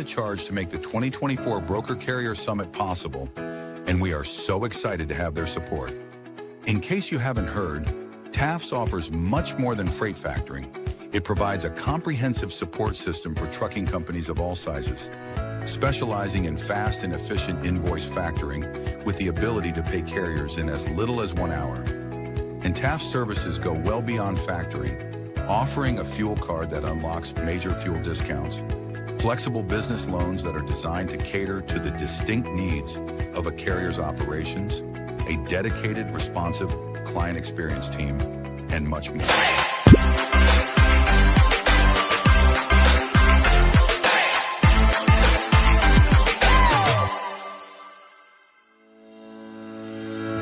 charge to make the 2024 Broker Carrier Summit possible, and we are so excited to have their support. In case you haven't heard, TAFS offers much more than freight factoring. It provides a comprehensive support system for trucking companies of all sizes, specializing in fast and efficient invoice factoring with the ability to pay carriers in as little as 1 hour. And TAFS services go well beyond factoring, offering a fuel card that unlocks major fuel discounts, flexible business loans that are designed to cater to the distinct needs of a carrier's operations, a dedicated, responsive client experience team, and much more.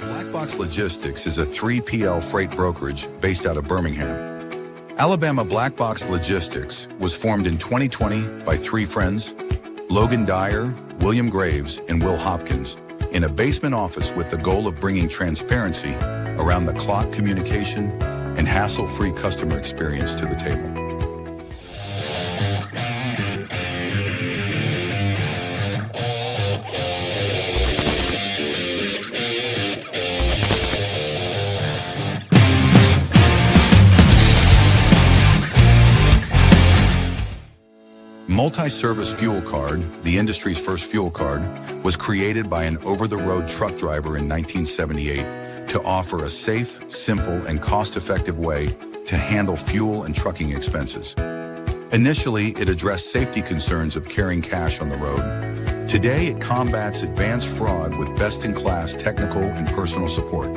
Black Box Logistics is a 3PL freight brokerage based out of Birmingham. Alabama Black Box Logistics was formed in 2020 by 3 friends, Logan Dyer, William Graves, and Will Hopkins, in a basement office with the goal of bringing transparency around the clock communication and hassle-free customer experience to the table. Multi-service fuel card, the industry's first fuel card, was created by an over-the-road truck driver in 1978 to offer a safe, simple, and cost-effective way to handle fuel and trucking expenses. Initially, it addressed safety concerns of carrying cash on the road. Today, it combats advanced fraud with best-in-class technical and personal support.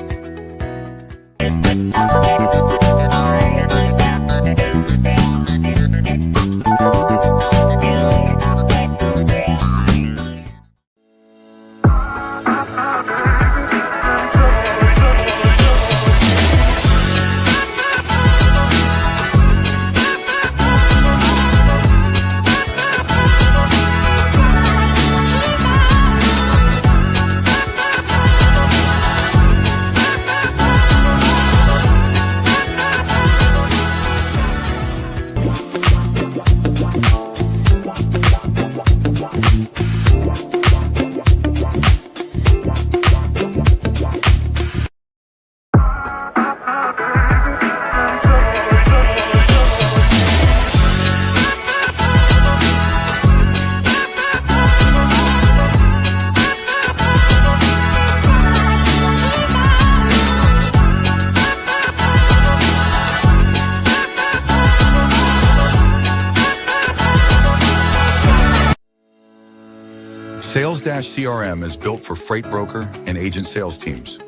Sales-CRM is built for freight broker and agent sales teams.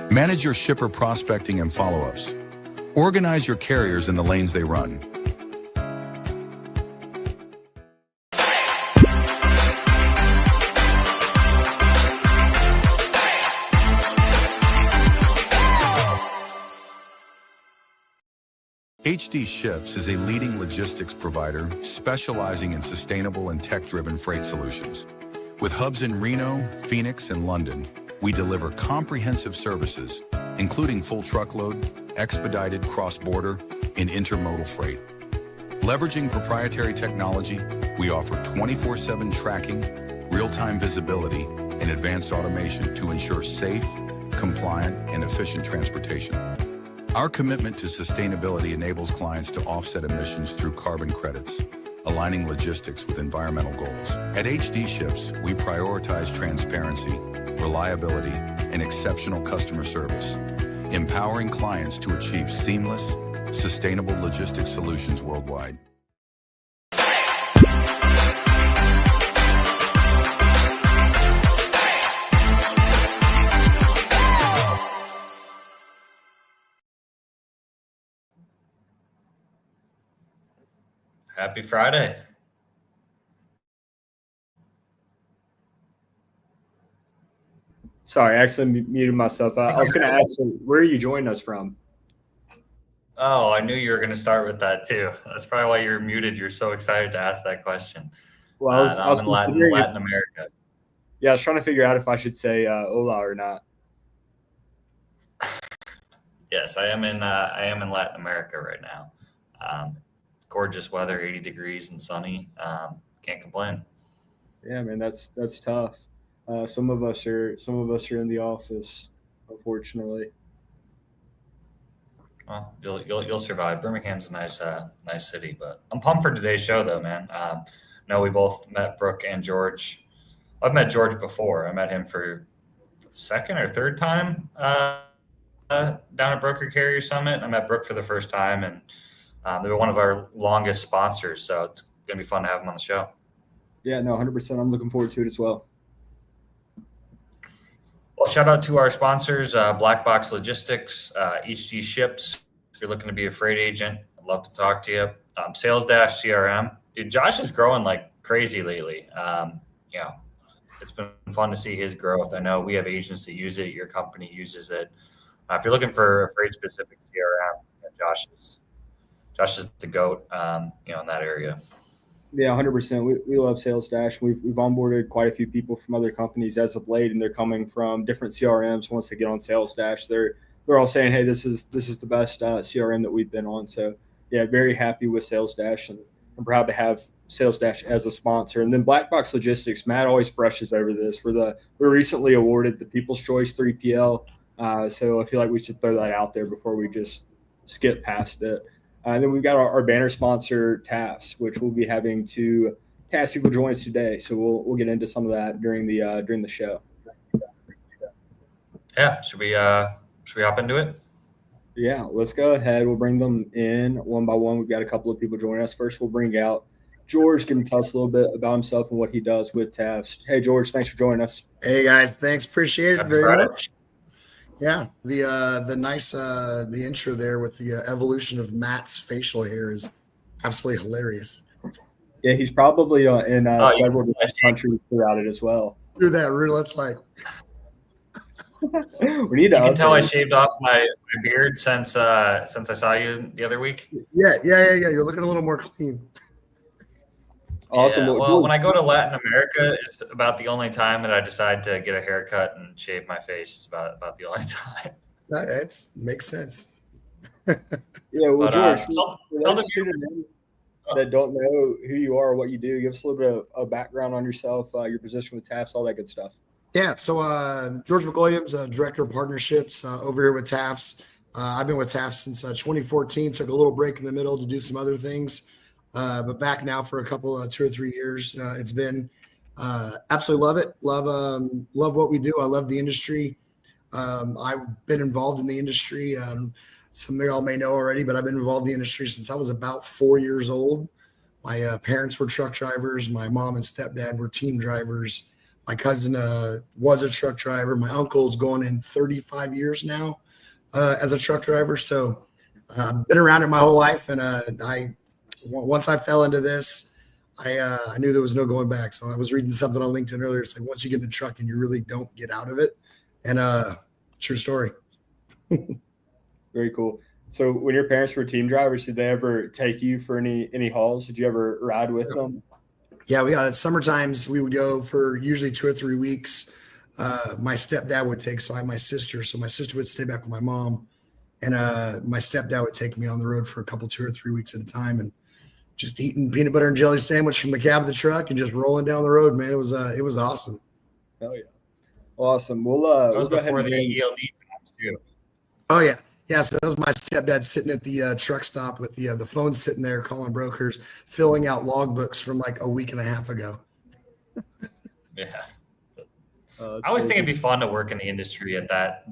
Manage your shipper prospecting and follow-ups. Organize your carriers in the lanes they run. HD Ships is a leading logistics provider specializing in sustainable and tech-driven freight solutions. With hubs in Reno, Phoenix, and London, we deliver comprehensive services, including full truckload, expedited cross-border, and intermodal freight. Leveraging proprietary technology, we offer 24/7 tracking, real-time visibility, and advanced automation to ensure safe, compliant, and efficient transportation. Our commitment to sustainability enables clients to offset emissions through carbon credits, aligning logistics with environmental goals. At HD Ships, we prioritize transparency, reliability, and exceptional customer service, empowering clients to achieve seamless, sustainable logistics solutions worldwide. Happy Friday. Sorry, I accidentally muted myself. I was going to ask, where are you joining us from? Oh, I knew you were going to start with that too. That's probably why you're muted. You're so excited to ask that question. Well, I was in Latin America. Yeah, I was trying to figure out if I should say hola or not. Yes, I am in Latin America right now. Gorgeous weather, 80 degrees and sunny. Can't complain. Yeah, man, that's tough. Some of us are in the office, unfortunately. Well, you'll survive. Birmingham's a nice city, but I'm pumped for today's show, though, man. No, we both met Brooke and George. I've met George before. I met him for second or third time down at Broker Carrier Summit. I met Brooke for the first time, and they were one of our longest sponsors, so it's gonna be fun to have them on the show. Yeah, no, 100%. I'm looking forward to it as well. Well, shout out to our sponsors, Black Box Logistics, HG Ships. If you're looking to be a freight agent, I'd love to talk to you. Sales Dash CRM. Dude, Josh is growing like crazy lately. It's been fun to see his growth. I know we have agents that use it. Your company uses it. If you're looking for a freight specific CRM, Josh is the GOAT, in that area. Yeah, 100%. We love Sales Dash. We've onboarded quite a few people from other companies as of late, and they're coming from different CRMs. Once they get on Sales Dash, they're all saying, "Hey, this is the best CRM that we've been on." So yeah, very happy with Sales Dash, and I'm proud to have Sales Dash as a sponsor. And then Black Box Logistics, Matt always brushes over this. We're recently awarded the People's Choice 3PL, so I feel like we should throw that out there before we just skip past it. And then we've got our banner sponsor, TAFS, which we'll be having two TAFS people join us today. So we'll get into some of that during the show. Yeah, should we hop into it? Yeah, let's go ahead. We'll bring them in one by one. We've got a couple of people joining us. First, we'll bring out George. Can tell us a little bit about himself and what he does with TAFS. Hey, George, thanks for joining us. Hey guys, thanks. Appreciate it Happy very Friday. much. Yeah, the intro there with the evolution of Matt's facial hair is absolutely hilarious. Yeah, he's probably in several yeah. different countries throughout it as well. Do that, let's like. We need to. You can tell I update. shaved off my beard since I saw you the other week. Yeah. You're looking a little more clean. Awesome. Yeah, Well, well, George, when I go to Latin America, it's about the only time that I decide to get a haircut and shave my face. It's about the only time. That makes sense. yeah, well, But George, tell for the those that don't know who you are or what you do, give us a little bit of background on yourself, your position with TAFS, all that good stuff. Yeah, so George McWilliams, Director of Partnerships over here with TAFS. I've been with TAFS since 2014. Took a little break in the middle to do some other things, but back now for a couple, 2 or 3 years. It's been absolutely love it. Love what we do. I love the industry. I've been involved in the industry. Some of y'all may know already, but I've been involved in the industry since I was about 4 years old. My parents were truck drivers. My mom and stepdad were team drivers. My cousin was a truck driver. My uncle's going in 35 years now as a truck driver. So I've been around it my whole life. And once I fell into this, I knew there was no going back. So I was reading something on LinkedIn earlier. It's like once you get in the truck and you really don't get out of it. And true story. Very cool. So when your parents were team drivers, did they ever take you for any hauls? Did you ever ride with them? Yeah, we summer times we would go for usually 2 or 3 weeks. My stepdad would take, so I have my sister. So my sister would stay back with my mom, and my stepdad would take me on the road for a couple, 2 or 3 weeks at a time, and just eating peanut butter and jelly sandwich from the cab of the truck and just rolling down the road, man. It was awesome. Hell yeah, awesome. We'll That was go ahead before and the ELD times too. Oh yeah. Yeah, so that was my stepdad sitting at the truck stop with the phone sitting there calling brokers, filling out logbooks from like a week and a half ago. Yeah. I always crazy. think it'd be fun to work in the industry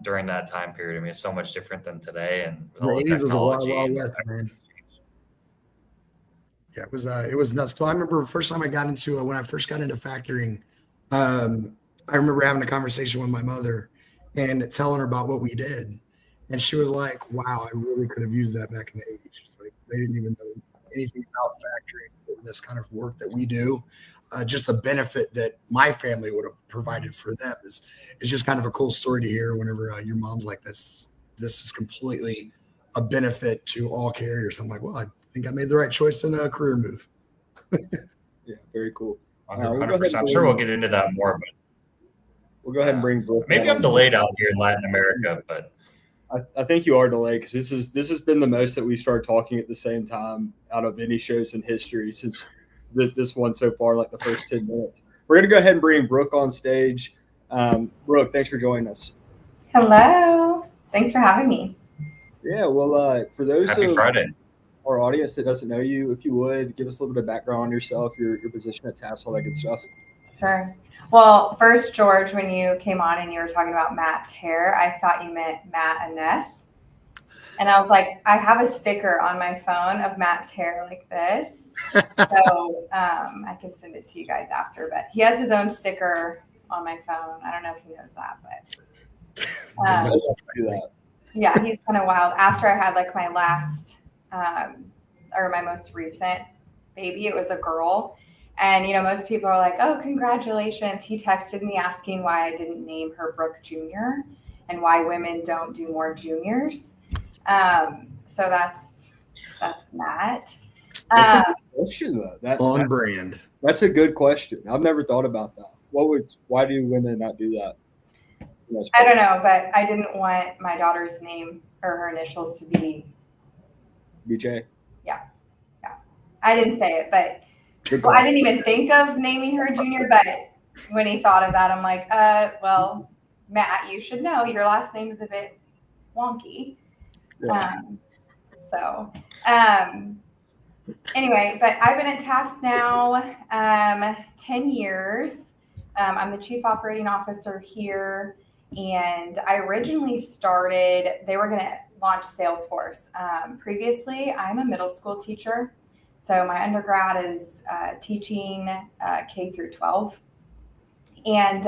during that time period. I mean, it's so much different than today, and with all the The 80s was a wild, technology. wild and west, man. Yeah, it was nuts. So I remember the first time I got into when I first got into factoring, I remember having a conversation with my mother and telling her about what we did. And she was like, wow, I really could have used that back in the 80s. She's like, they didn't even know anything about factoring, this kind of work that we do. Just the benefit that my family would have provided for them is just kind of a cool story to hear whenever your mom's like, this is completely a benefit to all carriers. I'm like, well, I think I made the right choice in a career move. Yeah, very cool. 100%. I'm sure we'll get into that more, but We'll go ahead and bring Brooke. maybe I'm delayed out here in Latin America, but I think you are delayed because this has been the most that we started talking at the same time out of any shows in history since this one so far, like the first 10 minutes. we're going to go ahead and bring Brooke on stage. Brooke, thanks for joining us. Hello. Thanks for having me. Yeah, well, for those Happy of Friday. our audience that doesn't know you, if you would, give us a little bit of background on yourself, your position at TAFS, all that good stuff. Sure. Well, first, George, when you came on and you were talking about Matt's hair, I thought you meant Matt and Ness. And I was like, I have a sticker on my phone of Matt's hair like this. So I can send it to you guys after. But he has his own sticker on my phone. I don't know if he knows that, but Do that. yeah, he's kind of wild. After I had like my last or my most recent baby, it was a girl. And, you know, most people are like, oh, congratulations. He texted me asking why I didn't name her Brooke Jr. and why women don't do more juniors. So that's Matt. Question though. On brand. That's a good question. I've never thought about that. Why do women not do that? I don't know, but I didn't want my daughter's name or her initials to be BJ. Yeah. I didn't say it, but well, I didn't even think of naming her Junior, but when he thought of that, I'm like, well, Matt, you should know your last name is a bit wonky. Yeah. Anyway, but I've been at TAFS now 10 years. I'm the chief operating officer here. And I originally started, they were going to launch Salesforce. Previously, I'm a middle school teacher. So my undergrad is teaching K through 12. And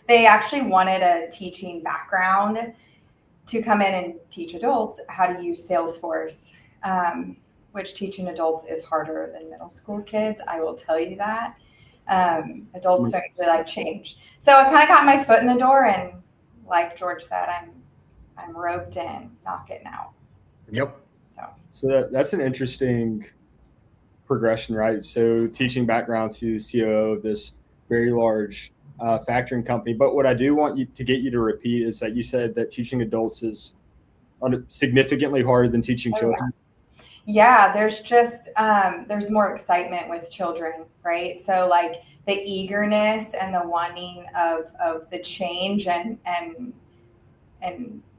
they actually wanted a teaching background to come in and teach adults how to use Salesforce, which teaching adults is harder than middle school kids. I will tell you that. Adults don't usually like change. So I kind of got my foot in the door, and like George said, I'm roped in, not getting out. Yep. So that's an interesting progression, right? So teaching background to COO of this very large factoring company. But what I do want you to get you to repeat is that you said that teaching adults is significantly harder than teaching children. Yeah, there's just there's more excitement with children, right? So like the eagerness and the wanting of the change and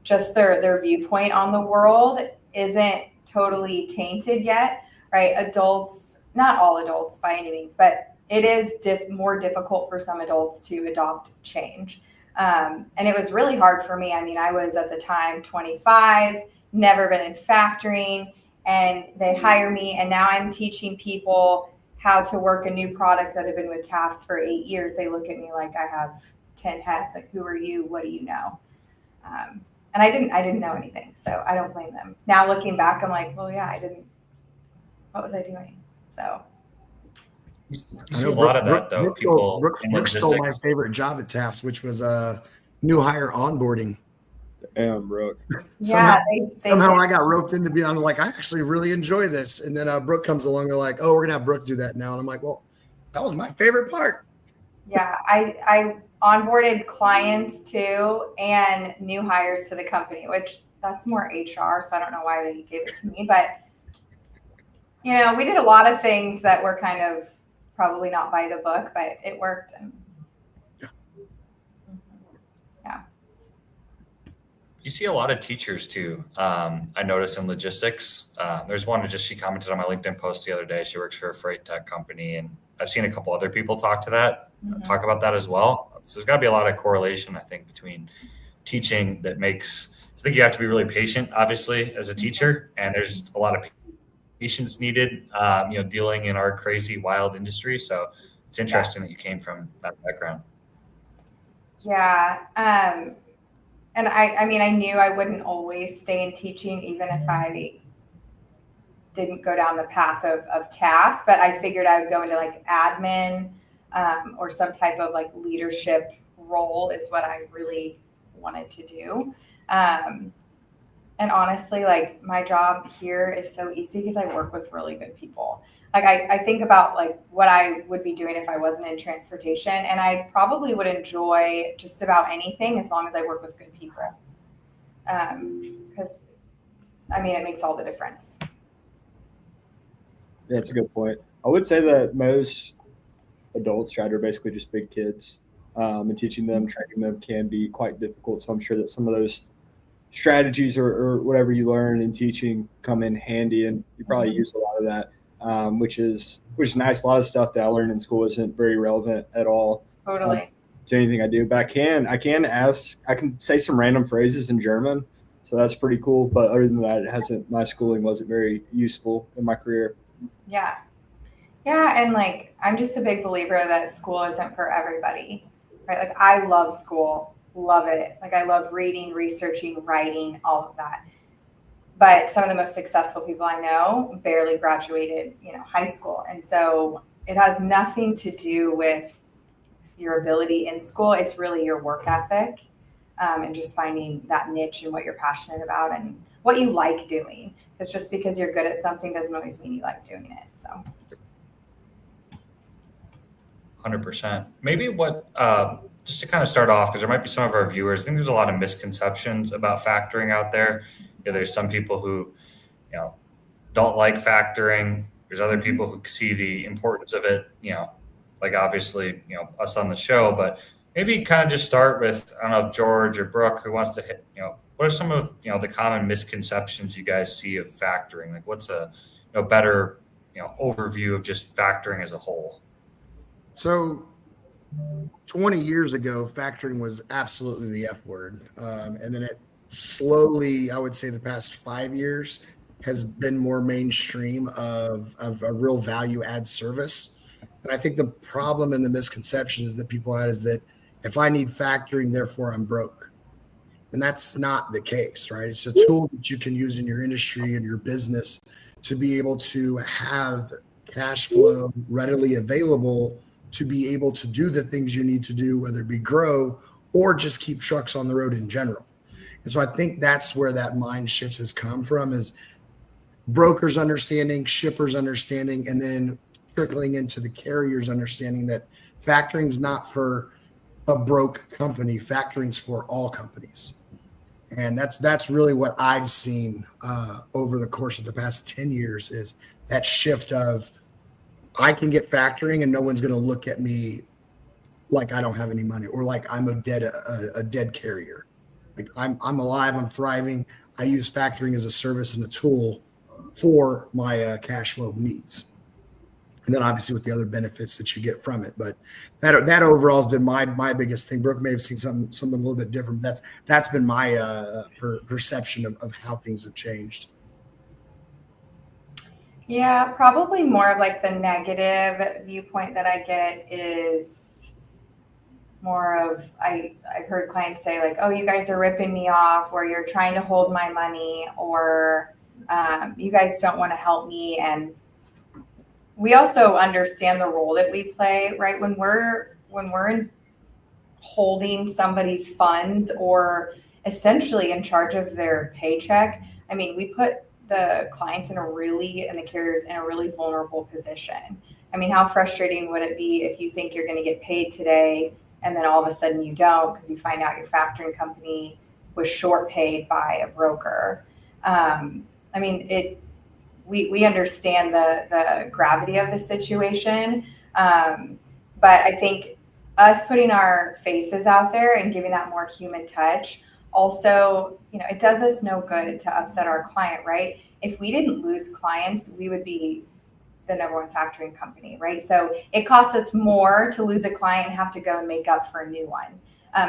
just their viewpoint on the world isn't totally tainted yet, right? Adults, not all adults by any means, but it is more difficult for some adults to adopt change. And it was really hard for me. I mean, I was at the time 25, never been in factoring, and they hire me, and now I'm teaching people how to work a new product that have been with TAFS for 8 years. They look at me like I have 10 heads. Like, who are you? What do you know? And I didn't know anything, so I don't blame them. Now looking back, I'm like, well, yeah, what was I doing? So. You see a lot of that, though. Brooke stole my favorite job at TAFS, which was new hire onboarding. Damn, Brooke. Somehow I got roped into being, I'm like, I actually really enjoy this. And then Brooke comes along, they're like, oh, we're going to have Brooke do that now. And I'm like, well, that was my favorite part. Yeah, I onboarded clients too and new hires to the company, which that's more HR. So I don't know why they gave it to me, but you know, we did a lot of things that were kind of probably not by the book, but it worked. And yeah. You see a lot of teachers too. I noticed in logistics. There's one she commented on my LinkedIn post the other day. She works for a freight tech company, and I've seen a couple other people talk about that as well. So there's got to be a lot of correlation, I think, between teaching that makes. I think you have to be really patient, obviously, as a teacher, and there's just a lot of patience needed, dealing in our crazy, wild industry. So it's interesting that you came from that background. Yeah. And I mean, I knew I wouldn't always stay in teaching, even if I didn't go down the path of TAFS, but I figured I would go into like admin or some type of like leadership role is what I really wanted to do. And honestly, like my job here is so easy because I work with really good people. Like I think about like what I would be doing if I wasn't in transportation, and I probably would enjoy just about anything as long as I work with good people. Because I mean, it makes all the difference. Yeah, that's a good point. I would say that most adults, right, are basically just big kids. And teaching them, training them can be quite difficult. So I'm sure that some of those strategies or whatever you learn in teaching come in handy, and you probably use a lot of that, which is nice. A lot of stuff that I learned in school isn't very relevant at all Totally. to anything I do. But I can say some random phrases in German, so that's pretty cool. But other than that, my schooling wasn't very useful in my career. Yeah. Yeah. And like, I'm just a big believer that school isn't for everybody, right? Like, I love school, love it. Like, I love reading, researching, writing, all of that. But some of the most successful people I know barely graduated, high school. And so it has nothing to do with your ability in school. It's really your work ethic, and just finding that niche and what you're passionate about and what you like doing. It's just because you're good at something doesn't always mean you like doing it. So 100%. Maybe just to kind of start off, because there might be some of our viewers, I think there's a lot of misconceptions about factoring out there. There's some people who, don't like factoring. There's other people who see the importance of it, like obviously, us on the show, but maybe kind of just start with, I don't know if George or Brooke, who wants to hit, what are some of, the common misconceptions you guys see of factoring? Like, what's a better, overview of just factoring as a whole? So 20 years ago, factoring was absolutely the F word. And then it slowly, I would say the past 5 years, has been more mainstream of a real value add service. And I think the problem and the misconceptions that people had is that if I need factoring, therefore I'm broke. And that's not the case, right? It's a tool that you can use in your industry and your business to be able to have cash flow readily available to be able to do the things you need to do, whether it be grow or just keep trucks on the road in general. And so I think that's where that mind shift has come from, is brokers understanding, shippers understanding, and then trickling into the carriers understanding that factoring's not for a broke company. Factoring's for all companies. And that's really what I've seen over the course of the past 10 years, is that shift of, I can get factoring and no one's going to look at me like I don't have any money or like I'm a dead carrier. Like I'm alive, I'm thriving. I use factoring as a service and a tool for my cash flow needs. And then obviously with the other benefits that you get from it. But that overall has been my biggest thing. Brooke may have seen something a little bit different. But that's been my perception of how things have changed. yeah, probably more of like the negative viewpoint that I get is more of, I've heard clients say like, oh, you guys are ripping me off, or you're trying to hold my money, or you guys don't want to help me. And we also understand the role that we play, right? When we're in holding somebody's funds or essentially in charge of their paycheck, I mean, we put the clients and the carriers in a really vulnerable position. I mean, how frustrating would it be if you think you're going to get paid today and then all of a sudden you don't, because you find out your factoring company was short paid by a broker? I mean, we understand the gravity of the situation. But I think us putting our faces out there and giving that more human touch, also, it does us no good to upset our client, right? If we didn't lose clients, we would be the number one factoring company, right? So it costs us more to lose a client and have to go and make up for a new one.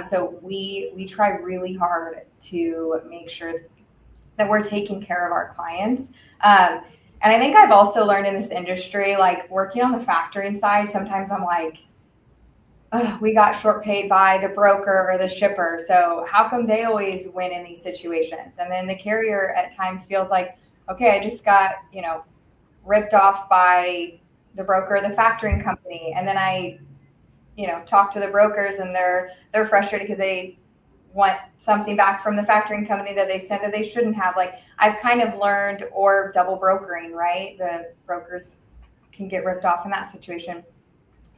So we try really hard to make sure that we're taking care of our clients. And I think I've also learned in this industry, like working on the factoring side, sometimes I'm like, we got short paid by the broker or the shipper, so how come they always win in these situations? And then the carrier at times feels like, okay, I just got, ripped off by the broker or the factoring company. And then I, talk to the brokers and they're frustrated because they want something back from the factoring company that they sent that they shouldn't have. Like, I've kind of learned, or double brokering, right? The brokers can get ripped off in that situation.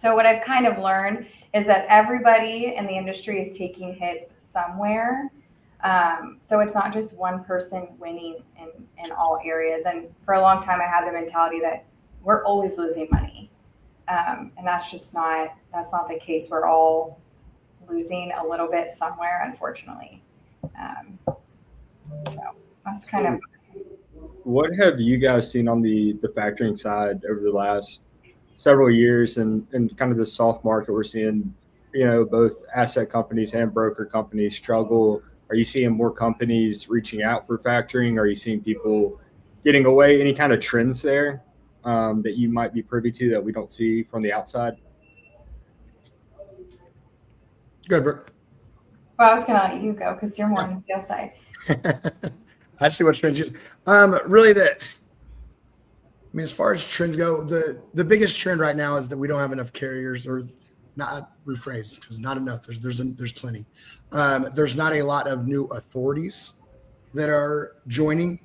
So what I've kind of learned is that everybody in the industry is taking hits somewhere. So it's not just one person winning in all areas. And for a long time, I had the mentality that we're always losing money. And that's not the case. We're all losing a little bit somewhere, unfortunately. So that's kind of. What have you guys seen on the factoring side over the last several years and kind of the soft market we're seeing, both asset companies and broker companies struggle? Are you seeing more companies reaching out for factoring? Are you seeing people getting away? Any kind of trends there that you might be privy to that we don't see from the outside? Good, Brooke. Well, I was going to let you go because you're more on the sales side. I see what trends use. Really, as far as trends go, the biggest trend right now is that we don't have enough carriers, or not rephrase, because not enough. There's plenty. There's not a lot of new authorities that are joining,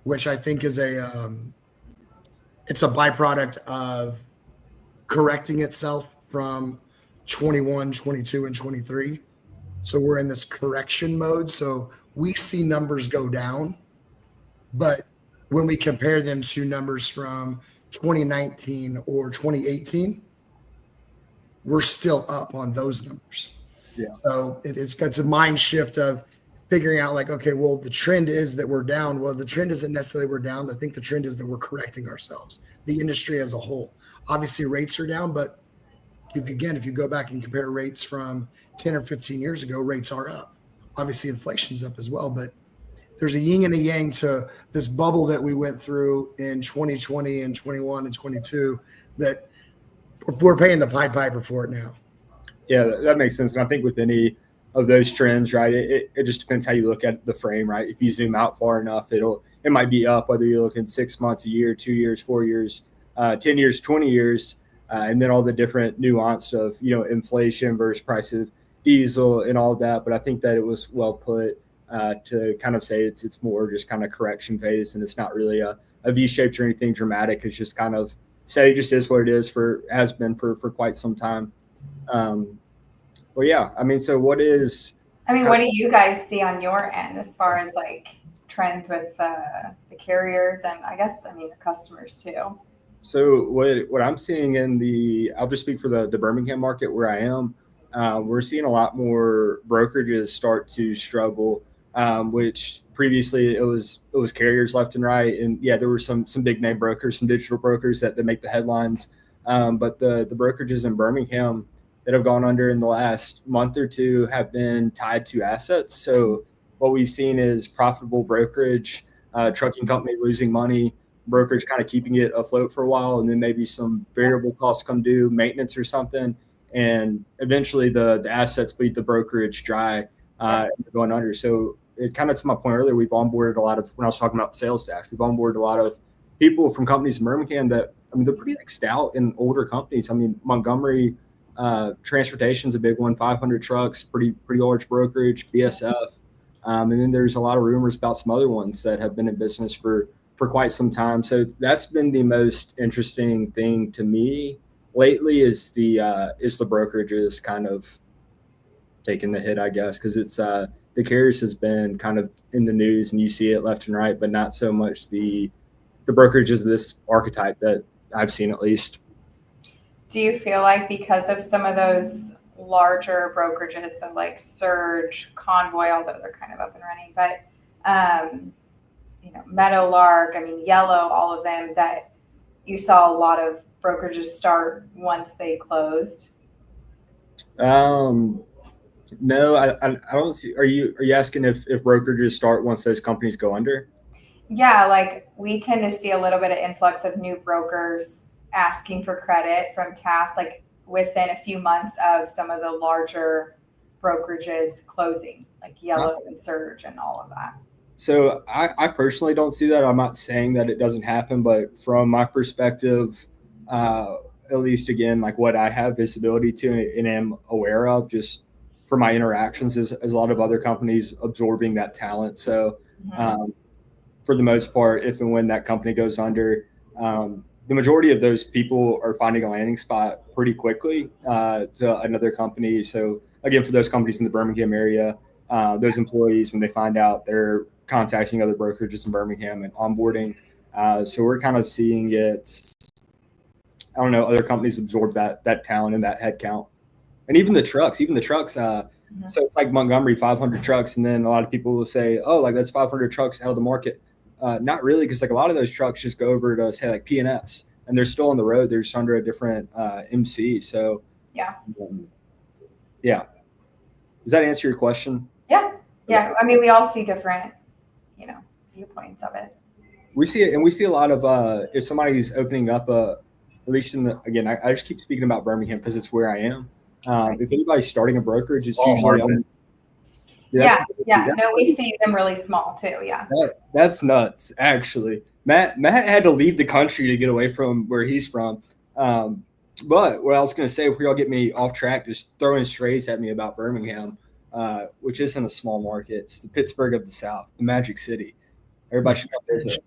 which I think is it's a byproduct of correcting itself from 21, 22, and 23. So we're in this correction mode. So we see numbers go down, but when we compare them to numbers from 2019 or 2018, we're still up on those numbers. Yeah. So it's a mind shift of figuring out like, okay, well, the trend is that we're down. Well, the trend isn't necessarily we're down. I think the trend is that we're correcting ourselves, the industry as a whole. Obviously rates are down, but if you go back and compare rates from 10 or 15 years ago, rates are up. Obviously inflation's up as well, but there's a yin and a yang to this bubble that we went through in 2020 and 21 and 22 that we're paying the Pied Piper for it now. Yeah, that makes sense. And I think with any of those trends, right, it just depends how you look at the frame, right? If you zoom out far enough, it might be up, whether you're looking 6 months, a year, 2 years, 4 years, 10 years, 20 years, and then all the different nuance of, inflation versus price of diesel and all of that. But I think that it was well put to kind of say it's more just kind of correction phase, and it's not really a V-shaped or anything dramatic. It's just kind of say it just is what it is has been for quite some time. Well, yeah, so what do you guys see on your end as far as like trends with the carriers and the customers too? So what I'm seeing I'll just speak for the Birmingham market where I am. We're seeing a lot more brokerages start to struggle, which previously it was carriers left and right. And yeah, there were some big name brokers, some digital brokers that make the headlines. But the brokerages in Birmingham that have gone under in the last month or two have been tied to assets. So what we've seen is profitable brokerage, trucking company losing money, brokerage kind of keeping it afloat for a while, and then maybe some variable costs come due, maintenance or something, and eventually the assets bleed the brokerage dry, going under. So it's kind of to my point earlier, we've onboarded a lot of, when I was talking about sales dash, we've onboarded a lot of people from companies in Birmingham that, they're pretty stout and older companies. Montgomery Transportation's a big one, 500 trucks, pretty large brokerage, BSF. And then there's a lot of rumors about some other ones that have been in business for quite some time. So that's been the most interesting thing to me lately is the brokerages kind of taking the hit, I guess, because it's the carriers has been kind of in the news and you see it left and right, but not so much the brokerages of this archetype that I've seen at least. Do you feel like because of some of those larger brokerages, so like Surge, Convoy, although they're kind of up and running, but Meadowlark, Yellow, all of them, that you saw a lot of brokerages start once they closed? No, I don't see. Are you asking if brokerages start once those companies go under? Yeah, like we tend to see a little bit of influx of new brokers asking for credit from TAFS, like within a few months of some of the larger brokerages closing, like Yellow and Surge and all of that. So I personally don't see that. I'm not saying that it doesn't happen, but from my perspective, at least again, like what I have visibility to and am aware of just for my interactions is a lot of other companies absorbing that talent. So for the most part, if and when that company goes under, the majority of those people are finding a landing spot pretty quickly to another company. So again, for those companies in the Birmingham area, those employees, when they find out, they're contacting other brokerages in Birmingham and onboarding. So we're kind of seeing it I don't know, other companies absorb that talent and that headcount. And even the trucks. So it's like Montgomery, 500 trucks. And then a lot of people will say, oh, like that's 500 trucks out of the market. Not really, because like a lot of those trucks just go over to say like P&S and they're still on the road. They're just under a different MC. So Yeah. Yeah. Does that answer your question? Yeah. Yeah. I mean, we all see different, viewpoints of it. We see it, and we see a lot of if somebody's opening up at least I just keep speaking about Birmingham because it's where I am. If anybody's starting a brokerage, it's usually No, we see them really small too. Yeah. That's nuts, actually. Matt had to leave the country to get away from where he's from. But what I was going to say, if y'all get me off track, just throwing strays at me about Birmingham, which isn't a small market. It's the Pittsburgh of the South, the Magic City. Everybody should come visit.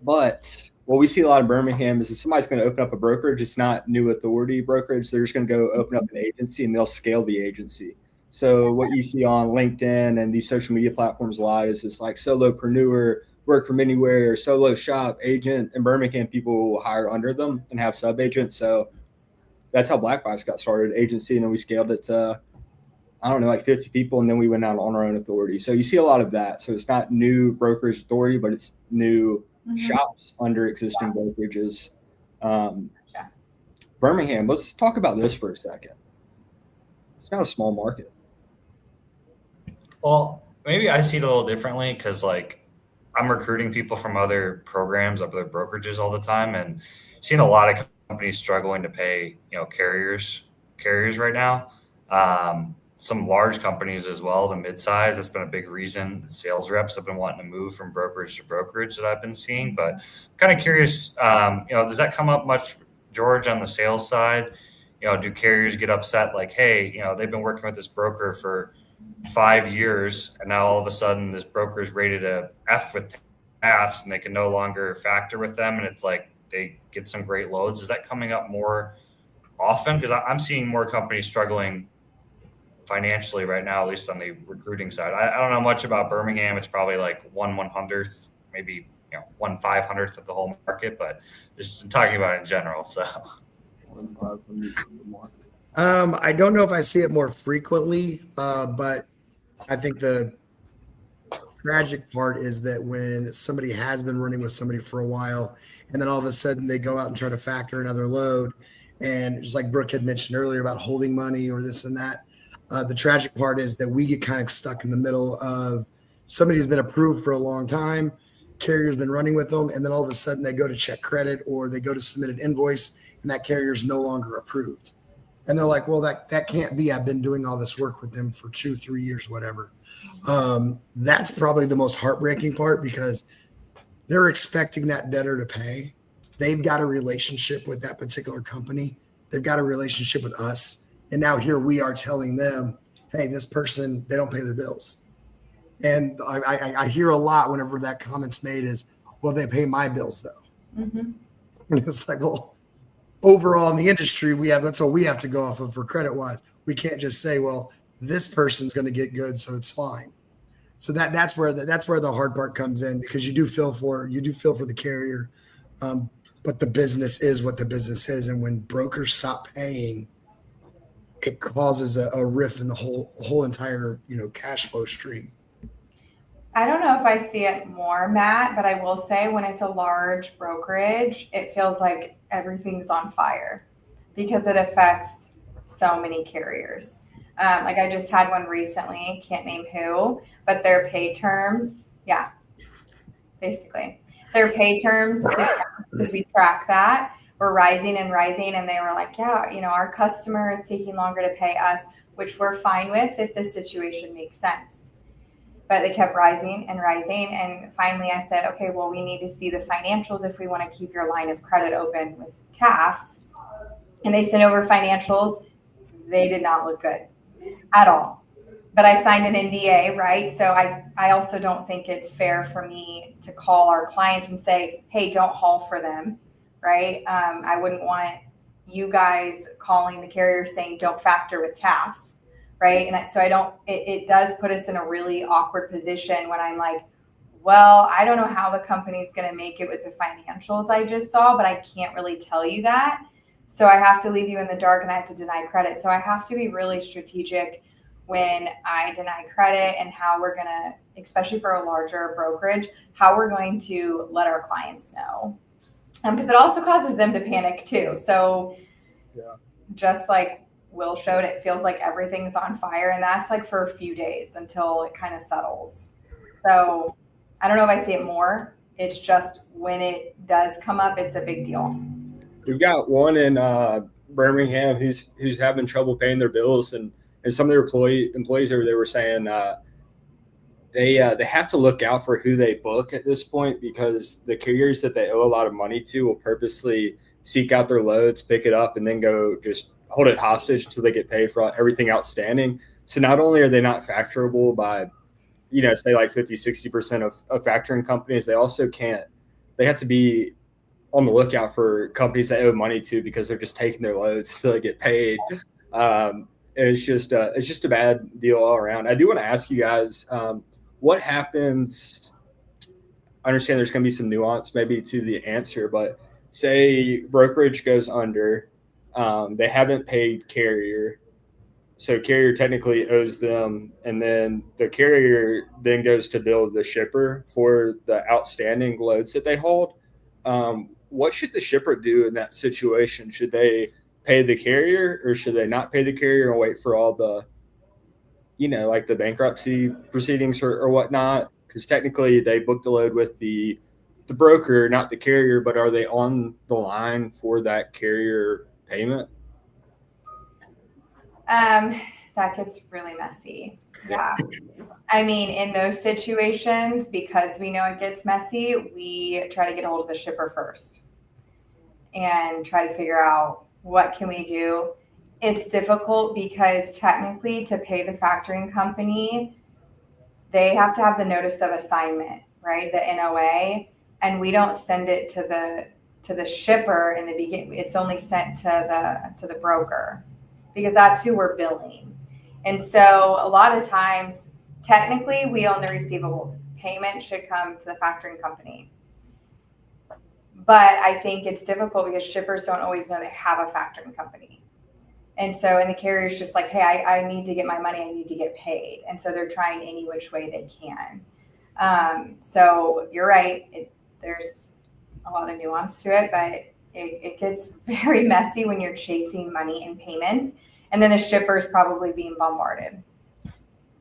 But what we see a lot of Birmingham is if somebody's going to open up a brokerage, it's not new authority brokerage. They're just going to go open up an agency and they'll scale the agency. So what you see on LinkedIn and these social media platforms a lot is it's like solopreneur, work from anywhere, solo shop, agent. In Birmingham, people will hire under them and have sub agents. So that's how Black Box got started, agency, and then we scaled it to, I don't know, like 50 people, and then we went out on our own authority. So you see a lot of that. So it's not new brokerage authority, but it's new shops under existing brokerages. Birmingham, let's talk about this for a second. It's not a small market. Well, maybe I see it a little differently because like I'm recruiting people from other programs, other brokerages all the time, and seeing a lot of companies struggling to pay, carriers right now. Some large companies as well, the mid-size. That's been a big reason. Sales reps have been wanting to move from brokerage to brokerage that I've been seeing. But I'm kind of curious, does that come up much, George, on the sales side? Do carriers get upset like, hey, they've been working with this broker for 5 years, and now all of a sudden this broker is rated a F with TAFs, and they can no longer factor with them, and it's like they get some great loads. Is that coming up more often? Because I'm seeing more companies struggling financially right now, at least on the recruiting side. I don't know much about Birmingham. It's probably like 1/100th, maybe 1/500th of the whole market, but just talking about it in general. So I don't know if I see it more frequently, but I think the tragic part is that when somebody has been running with somebody for a while, and then all of a sudden they go out and try to factor another load, and just like Brooke had mentioned earlier about holding money or this and that, the tragic part is that we get kind of stuck in the middle of somebody who's been approved for a long time, carrier's been running with them, and then all of a sudden they go to check credit or they go to submit an invoice, and that carrier's no longer approved. And they're like, well, that can't be. I've been doing all this work with them for 2-3 years, whatever. That's probably the most heartbreaking part because they're expecting that debtor to pay. They've got a relationship with that particular company. They've got a relationship with us. And now here we are telling them, hey, this person, they don't pay their bills. And I hear a lot whenever that comment's made is, well, they pay my bills though. Mm-hmm. And it's like, well, overall in the industry, that's what we have to go off of for credit wise. We can't just say, well, this person's going to get good, so it's fine. So that's where the hard part comes in because you do feel for the carrier, but the business is what the business is, and when brokers stop paying, it causes a rift in the whole entire cash flow stream. I don't know if I see it more, Matt, but I will say when it's a large brokerage, it feels like everything's on fire because it affects so many carriers. Like I just had one recently, can't name who, but their pay terms, basically their pay terms, because we track that, were rising and rising. And they were like, our customer is taking longer to pay us, which we're fine with if the situation makes sense. But they kept rising and rising. And finally I said, okay, well, we need to see the financials if we want to keep your line of credit open with TAFS. And they sent over financials. They did not look good at all. But I signed an NDA, right? So I also don't think it's fair for me to call our clients and say, hey, don't haul for them, right? I wouldn't want you guys calling the carrier saying don't factor with TAFS. Right. And so it does put us in a really awkward position when I'm like, well, I don't know how the company's going to make it with the financials I just saw, but I can't really tell you that. So I have to leave you in the dark and I have to deny credit. So I have to be really strategic when I deny credit and how we're going to, especially for a larger brokerage, how we're going to let our clients know. Because it also causes them to panic too. So just like Will showed, it feels like everything's on fire, and that's like for a few days until it kind of settles. So I don't know if I see it more. It's just when it does come up, it's a big deal. We've got one in Birmingham who's having trouble paying their bills, and some of their employees over there were saying they have to look out for who they book at this point, because the carriers that they owe a lot of money to will purposely seek out their loads, pick it up, and then go just hold it hostage until they get paid for everything outstanding. So not only are they not factorable by, say like 50-60% of factoring companies, they also they have to be on the lookout for companies they owe money to, because they're just taking their loads till they get paid. And it's just a bad deal all around. I do want to ask you guys, what happens? I understand there's going to be some nuance maybe to the answer, but say brokerage goes under, they haven't paid carrier, so carrier technically owes them, and then the carrier then goes to bill the shipper for the outstanding loads that they hold. What should the shipper do in that situation? Should they pay the carrier, or should they not pay the carrier and wait for all the, like the bankruptcy proceedings or whatnot? Because technically they booked the load with the broker, not the carrier, but are they on the line for that carrier payment? That gets really messy. Yeah. I mean, in those situations, because we know it gets messy, we try to get a hold of the shipper first and try to figure out what can we do. It's difficult because technically to pay the factoring company, they have to have the notice of assignment, right? The NOA, and we don't send it to the shipper in the beginning. It's only sent to the broker, because that's who we're billing. And so a lot of times, technically, we own the receivables. Payment should come to the factoring company. But I think it's difficult because shippers don't always know they have a factoring company. And the carrier's just like, hey, I need to get my money. I need to get paid. And so they're trying any which way they can. So you're right. There's a lot of nuance to it, but it gets very messy when you're chasing money and payments. And then the shipper's probably being bombarded.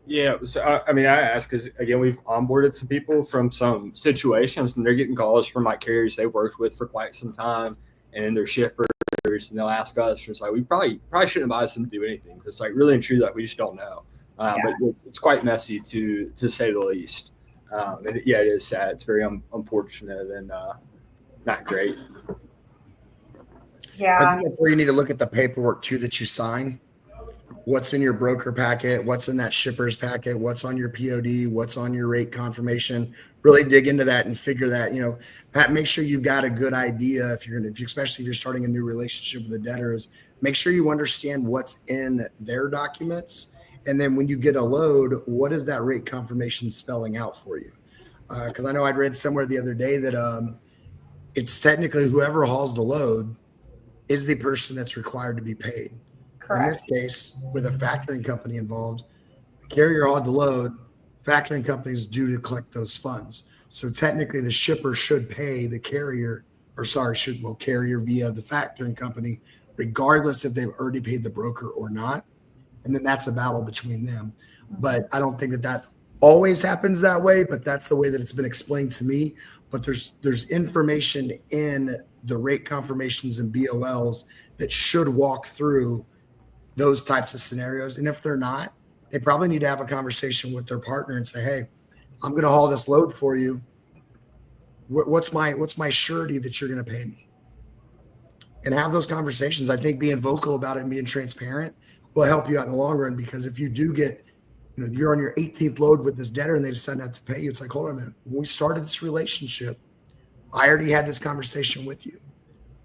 Yeah. So, I ask because, again, we've onboarded some people from some situations, and they're getting calls from like carriers they've worked with for quite some time, and then they're shippers, and they'll ask us, it's like, we probably shouldn't advise them to do anything, because it's like really and truly, like, we just don't know. But it's quite messy to say the least. It is sad. It's very unfortunate and not great. Yeah. I think that's where you need to look at the paperwork too that you sign. What's in your broker packet? What's in that shipper's packet? What's on your POD? What's on your rate confirmation? Really dig into that and figure that, Pat, make sure you've got a good idea especially if you're starting a new relationship with the debtors, make sure you understand what's in their documents. And then when you get a load, what is that rate confirmation spelling out for you? Because I know I'd read somewhere the other day that it's technically whoever hauls the load is the person that's required to be paid. Correct. In this case, with a factoring company involved, the carrier hauled the load, factoring companies due to collect those funds. So technically the shipper should pay the carrier, carrier via the factoring company, regardless if they've already paid the broker or not. And then that's a battle between them. But I don't think that always happens that way, but that's the way that it's been explained to me. But there's information in the rate confirmations and BOLs that should walk through those types of scenarios. And if they're not, they probably need to have a conversation with their partner and say, hey, I'm going to haul this load for you. What's my surety that you're going to pay me? And have those conversations. I think being vocal about it and being transparent will help you out in the long run, because if you do get, you're on your 18th load with this debtor and they decide not to pay you, it's like, hold on a minute. When we started this relationship, I already had this conversation with you.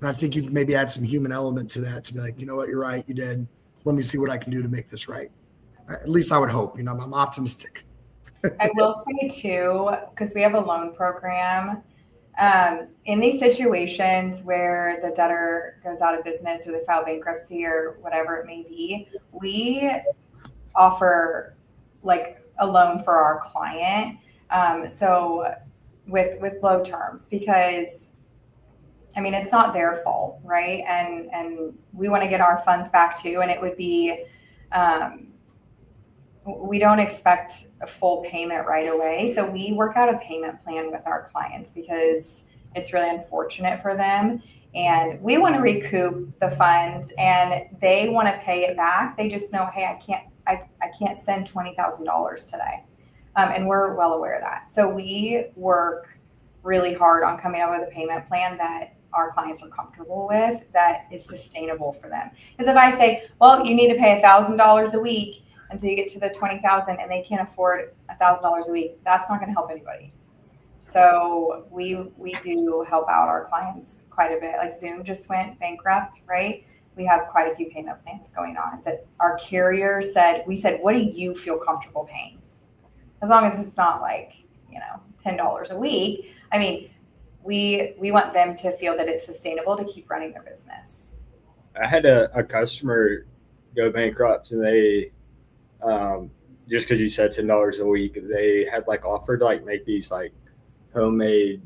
And I think you'd maybe add some human element to that, to be like, you know what, you're right, you did. Let me see what I can do to make this right. At least I would hope. I'm optimistic. I will say too, because we have a loan program, in these situations where the debtor goes out of business or they file bankruptcy or whatever it may be, we offer like a loan for our client. So with low terms, because I mean, it's not their fault, right? And we want to get our funds back too. And it would be, we don't expect a full payment right away. So we work out a payment plan with our clients because it's really unfortunate for them. And we want to recoup the funds and they want to pay it back. They just know, hey, I can't send $20,000 today. And we're well aware of that. So we work really hard on coming up with a payment plan that our clients are comfortable with, that is sustainable for them. Because if I say, well, you need to pay $1,000 a week until you get to the 20,000 and they can't afford $1,000 a week, that's not going to help anybody. So we do help out our clients quite a bit. Like Zoom just went bankrupt, right? We have quite a few payment plans going on that our carrier said, what do you feel comfortable paying? As long as it's not like, $10 a week. I mean, we want them to feel that it's sustainable to keep running their business. I had a customer go bankrupt, and they just because you said $10 a week, they had like offered to like make these like homemade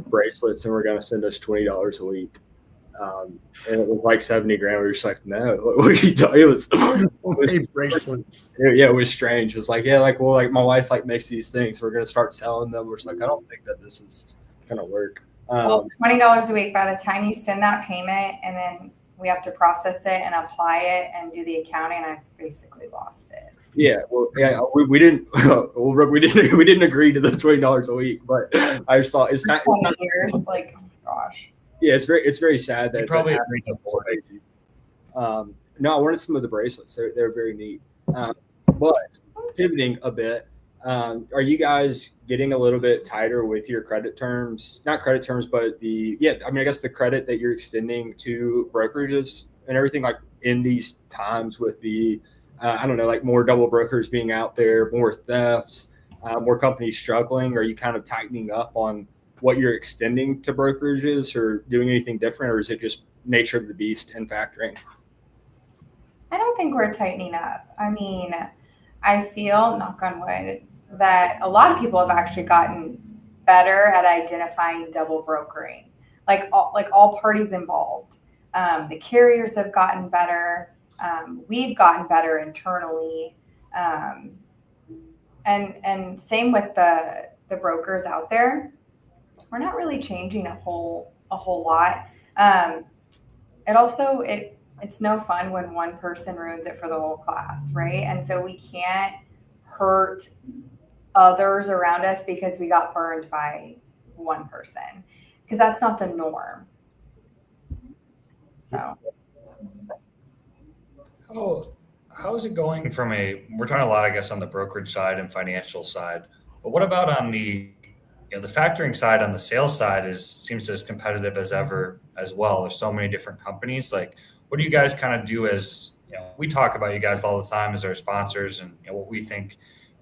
bracelets, and we're gonna send us $20 a week. And it was like 70 grand. We were just like, no, what are you talking? It was bracelets. Yeah, it was strange. It was like, yeah, like, well, like my wife like makes these things. We're gonna start selling them. We're just like, I don't think that this is gonna work. Well, $20 a week, by the time you send that payment and then we have to process it and apply it and do the accounting, I basically lost it. Yeah, well, yeah, we didn't. Well, we didn't agree to the $20 a week, but I just thought it's not 20 years. Like, gosh. Yeah, it's very sad that You probably that agreed to more. crazy. No, I wanted some of the bracelets. They're very neat. But pivoting a bit, are you guys getting a little bit tighter with your credit terms? Not credit terms, but I guess the credit that you're extending to brokerages and everything, like in these times with the, I don't know, like more double brokers being out there, more thefts, more companies struggling. Are you kind of tightening up on what you're extending to brokerages or doing anything different, or is it just nature of the beast in factoring? I don't think we're tightening up. I mean, I feel, knock on wood, that a lot of people have actually gotten better at identifying double brokering, like all parties involved. The carriers have gotten better. We've gotten better internally. And same with the brokers out there. We're not really changing a whole lot. It's no fun when one person ruins it for the whole class, right? And so we can't hurt others around us because we got burned by one person, because that's not the norm. So how is it going we're talking a lot, I guess, on the brokerage side and financial side, but what about on the factoring side, on the sales side seems as competitive as ever as well. There's so many different companies. Like, what do you guys kind of do as, we talk about you guys all the time as our sponsors and what we think,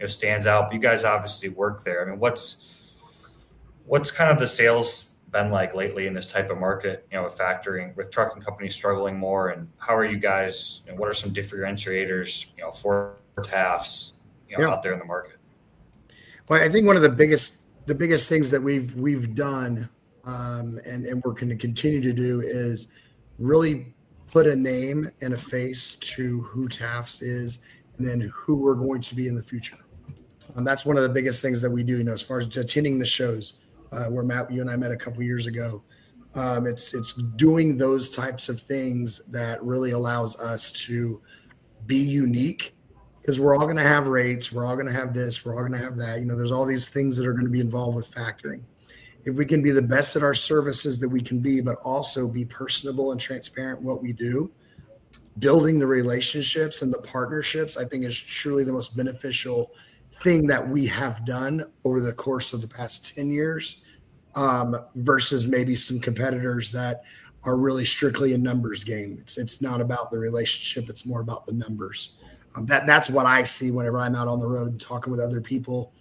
stands out, but you guys obviously work there. I mean, what's kind of the sales been like lately in this type of market, with factoring, with trucking companies struggling more, and how are you guys, what are some differentiators, for TAFS, out there in the market? Well, I think one of the biggest things that we've done, and we're going to continue to do, is really put a name and a face to who TAFS is, and then who we're going to be in the future. That's one of the biggest things that we do. As far as attending the shows, where Matt, you and I met a couple years ago, it's doing those types of things that really allows us to be unique. Because we're all going to have rates, we're all going to have this, we're all going to have that. There's all these things that are going to be involved with factoring. If we can be the best at our services that we can be, but also be personable and transparent in what we do, building the relationships and the partnerships, I think, is truly the most beneficial thing that we have done over the course of the past 10 years, versus maybe some competitors that are really strictly a numbers game. It's not about the relationship, it's more about the numbers. That's what I see whenever I'm out on the road and talking with other people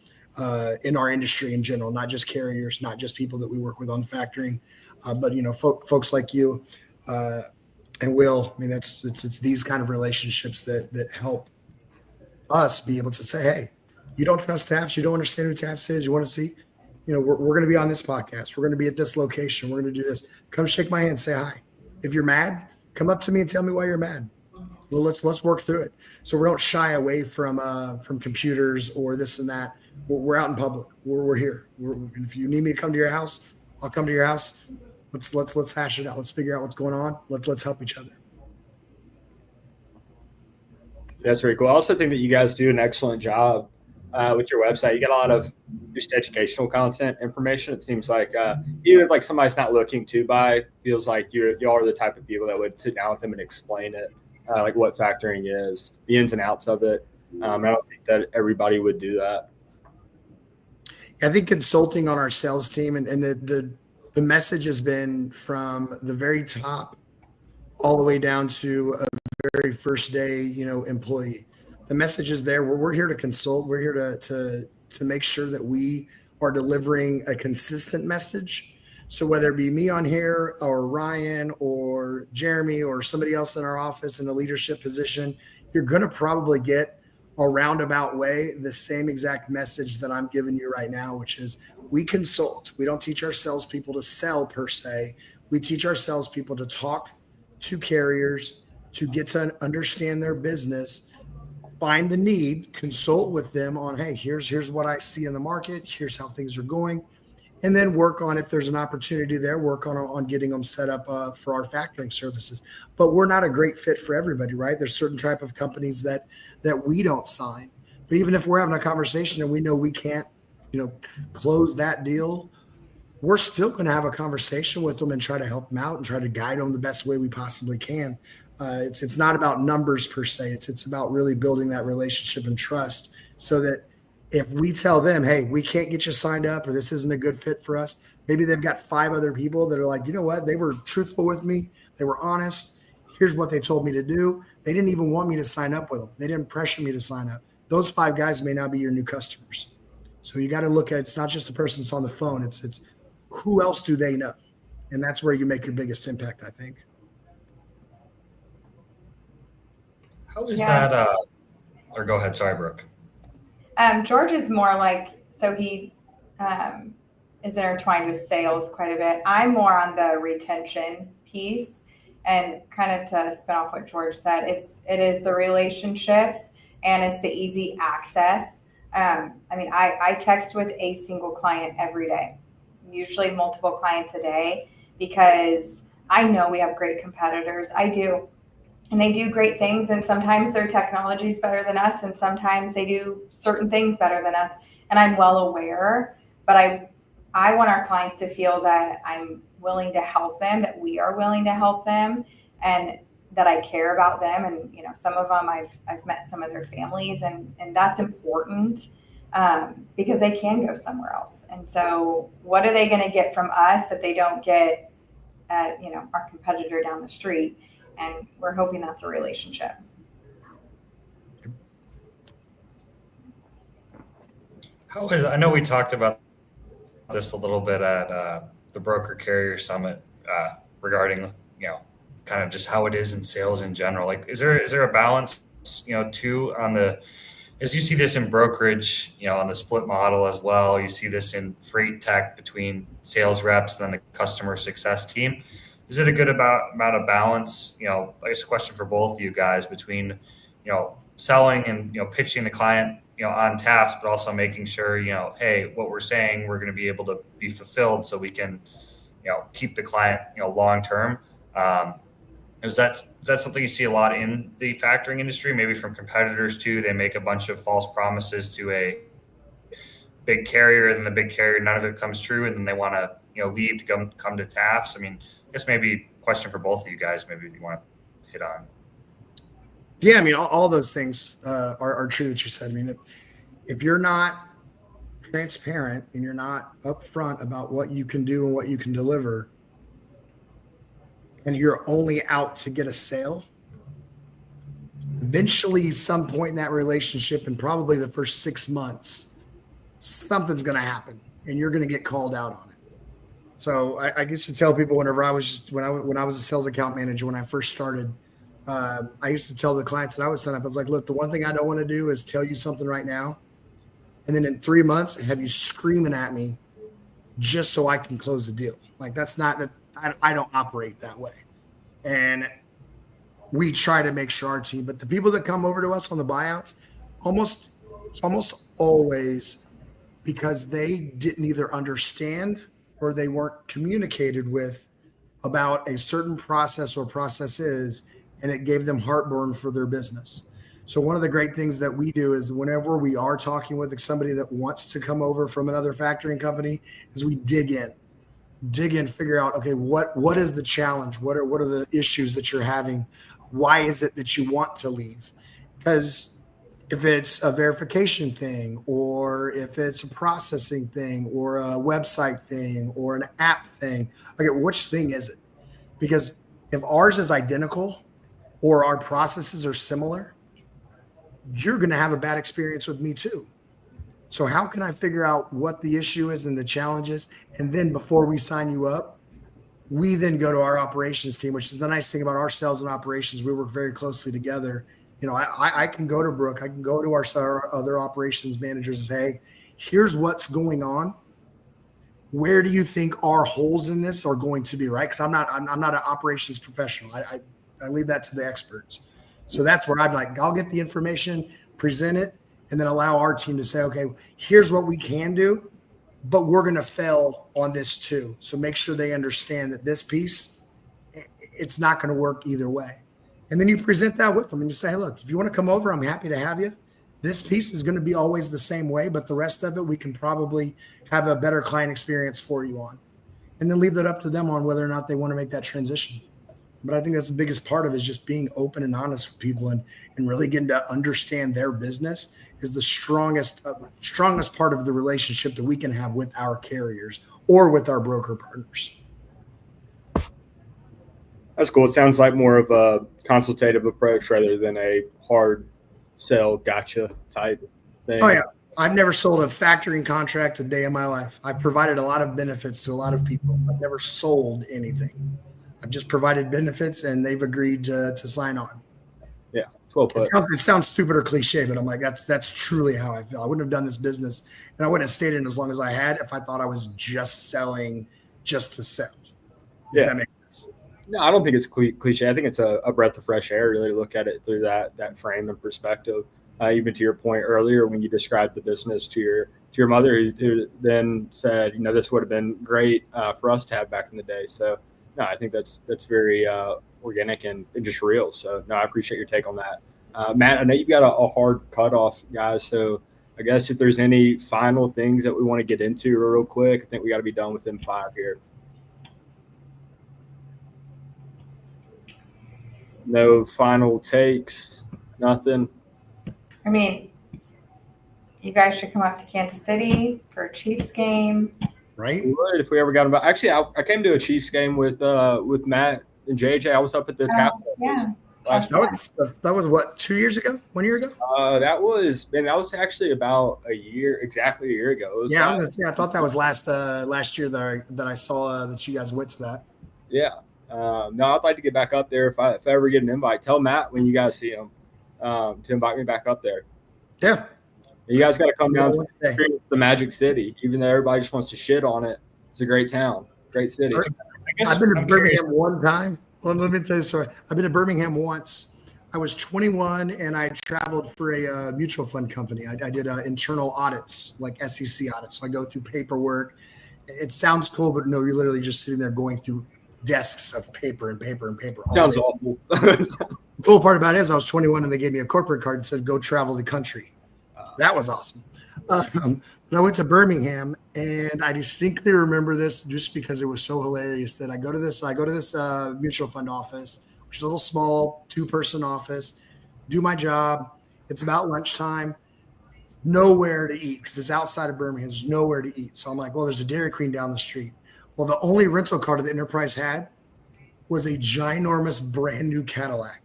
in our industry in general, not just carriers, not just people that we work with on factoring, but folks like you and Will. I mean, it's these kind of relationships that help us be able to say, hey, you don't trust TAFS, you don't understand who TAFS is, you want to see, we're going to be on this podcast, we're going to be at this location, we're going to do this. Come shake my hand, say hi. If you're mad, come up to me and tell me why you're mad. Well, let's work through it. So we don't shy away from computers or this and that. We're out in public. We're here. And if you need me to come to your house, I'll come to your house. Let's hash it out. Let's figure out what's going on. Let's help each other. That's very cool. I also think that you guys do an excellent job with your website. You get a lot of just educational content information. It seems like even if like somebody's not looking to buy, feels like you are the type of people that would sit down with them and explain it. Like what factoring is, the ins and outs of it. I don't think that everybody would do that. I think consulting on our sales team and the message has been from the very top all the way down to a very first day, employee. The message is there. We're here to consult. We're here to make sure that we are delivering a consistent message. So whether it be me on here or Ryan or Jeremy or somebody else in our office in a leadership position, you're going to probably get a roundabout way the same exact message that I'm giving you right now, which is we consult. We don't teach our salespeople to sell per se. We teach our salespeople to talk to carriers, to get to understand their business, find the need, consult with them on, hey, here's what I see in the market. Here's how things are going. And then work on, if there's an opportunity there, work on getting them set up for our factoring services. But we're not a great fit for everybody, right? There's certain type of companies that we don't sign. But even if we're having a conversation and we know we can't, close that deal, we're still going to have a conversation with them and try to help them out and try to guide them the best way we possibly can. It's not about numbers per se. It's about really building that relationship and trust so that if we tell them, hey, we can't get you signed up or this isn't a good fit for us, maybe they've got 5 other people that are like, you know what? They were truthful with me. They were honest. Here's what they told me to do. They didn't even want me to sign up with them. They didn't pressure me to sign up. Those 5 guys may not be your new customers. So you got to look at, it's not just the person that's on the phone. It's who else do they know? And that's where you make your biggest impact, I think. How is that? Or go ahead. Sorry, Brooke. George is more like, so he is intertwined with sales quite a bit. I'm more on the retention piece, and kind of to spin off what George said, it is the relationships and it's the easy access. I text with a single client every day, usually multiple clients a day, because I know we have great competitors. I do. And they do great things, and sometimes their technology is better than us, and sometimes they do certain things better than us. And I'm well aware, but I want our clients to feel that I'm willing to help them, that we are willing to help them, and that I care about them. And some of them I've met some of their families, and that's important because they can go somewhere else. And so, what are they going to get from us that they don't get at our competitor down the street? And we're hoping that's a relationship. I know we talked about this a little bit at the Broker Carrier Summit regarding, kind of just how it is in sales in general. Like, is there a balance, too, on as you see this in brokerage, on the split model as well, you see this in freight tech between sales reps and then the customer success team. Is it a good amount of balance? I guess a question for both of you guys between, selling and, pitching the client, on task, but also making sure, hey, what we're saying, we're going to be able to be fulfilled so we can, keep the client, long term. Is that something you see a lot in the factoring industry, maybe from competitors too? They make a bunch of false promises to a big carrier, and the big carrier, none of it comes true, and then they want to, leave to come to TAFS. I guess maybe a question for both of you guys, maybe if you want to hit on. Yeah, all those things are true that you said. If you're not transparent and you're not upfront about what you can do and what you can deliver, and you're only out to get a sale, Eventually, some point in that relationship, and probably the first 6 months, something's going to happen, and you're going to get called out on it. So I used to tell people whenever I was when I was a sales account manager when I first started, I used to tell the clients that I would sign up. I was like, look, the one thing I don't want to do is tell you something right now, and then in 3 months have you screaming at me just so I can close the deal. Like that's not. I don't operate that way, and we try to make sure our team. But the people that come over to us on the buyouts, it's almost always because they didn't either understand or they weren't communicated with about a certain process or processes, and it gave them heartburn for their business. So one of the great things that we do is whenever we are talking with somebody that wants to come over from another factoring company is we dig in, figure out, okay, what is the challenge? What are the issues that you're having? Why is it that you want to leave? Because if it's a verification thing, or if it's a processing thing, or a website thing, or an app thing, okay, which thing is it? Because if ours is identical or our processes are similar, you're going to have a bad experience with me too. So how can I figure out what the issue is and the challenges? And then before we sign you up, we then go to our operations team, which is the nice thing about our sales and operations. We work very closely together. You know, I can go to Brooke, I can go to our other operations managers and say, hey, here's what's going on. Where do you think our holes in this are going to be, right? Because I'm not an operations professional. I leave that to the experts. So that's where I'm like, I'll get the information, present it, and then allow our team to say, okay, here's what we can do, but we're going to fail on this too. So make sure they understand that this piece, it's not going to work either way. And then you present that with them and you say, hey, look, if you want to come over, I'm happy to have you. This piece is going to be always the same way, but the rest of it, we can probably have a better client experience for you on. And then leave that up to them on whether or not they want to make that transition. But I think that's the biggest part of it is just being open and honest with people and really getting to understand their business is the strongest part of the relationship that we can have with our carriers or with our broker partners. That's cool. It sounds like more of a consultative approach rather than a hard sell gotcha type thing. Oh, yeah. I've never sold a factoring contract a day in my life. I've provided a lot of benefits to a lot of people. I've never sold anything. I've just provided benefits and they've agreed to sign on. Yeah. Well put. It sounds stupid or cliche, but I'm like, that's truly how I feel. I wouldn't have done this business and I wouldn't have stayed in as long as I had if I thought I was just selling just to sell. Yeah. That makes sense. No, I don't think it's cliche. I think it's a breath of fresh air, really look at it through that frame and perspective. Even to your point earlier, when you described the business to your mother, who then said, you know, this would have been great for us to have back in the day. So, no, I think that's very organic and just real. So, no, I appreciate your take on that. Matt, I know you've got a hard cutoff, guys. So, I guess if there's any final things that we want to get into real quick, I think we got to be done within 5 here. No final takes, nothing. I mean, you guys should come up to Kansas City for a Chiefs game. Right? We would if we ever got about. Actually, I came to a Chiefs game with Matt and JJ. I was up at the TAFS office last year. That was what, 2 years ago? 1 year ago? That was actually about exactly a year ago. Yeah, I thought that was last year that I saw that you guys went to that. Yeah. No, I'd like to get back up there if I ever get an invite. Tell Matt when you guys see him to invite me back up there. Yeah. You guys got to come down to the Magic City, even though everybody just wants to shit on it. It's a great town, great city. I've been to Birmingham one time. Well, let me tell you a story. I've been to Birmingham once. I was 21 and I traveled for a mutual fund company. I did internal audits, like SEC audits. So I go through paperwork. It sounds cool, but no, you're literally just sitting there going through desks of paper and paper and paper. Sounds awful. The cool part about it is I was 21 and they gave me a corporate card and said, go travel the country. That was awesome. But I went to Birmingham and I distinctly remember this just because it was so hilarious that I go to this mutual fund office, which is a little small 2-person office, do my job. It's about lunchtime, nowhere to eat because it's outside of Birmingham. There's nowhere to eat. So I'm like, well, there's a Dairy Queen down the street. Well, the only rental car that the Enterprise had was a ginormous brand new Cadillac.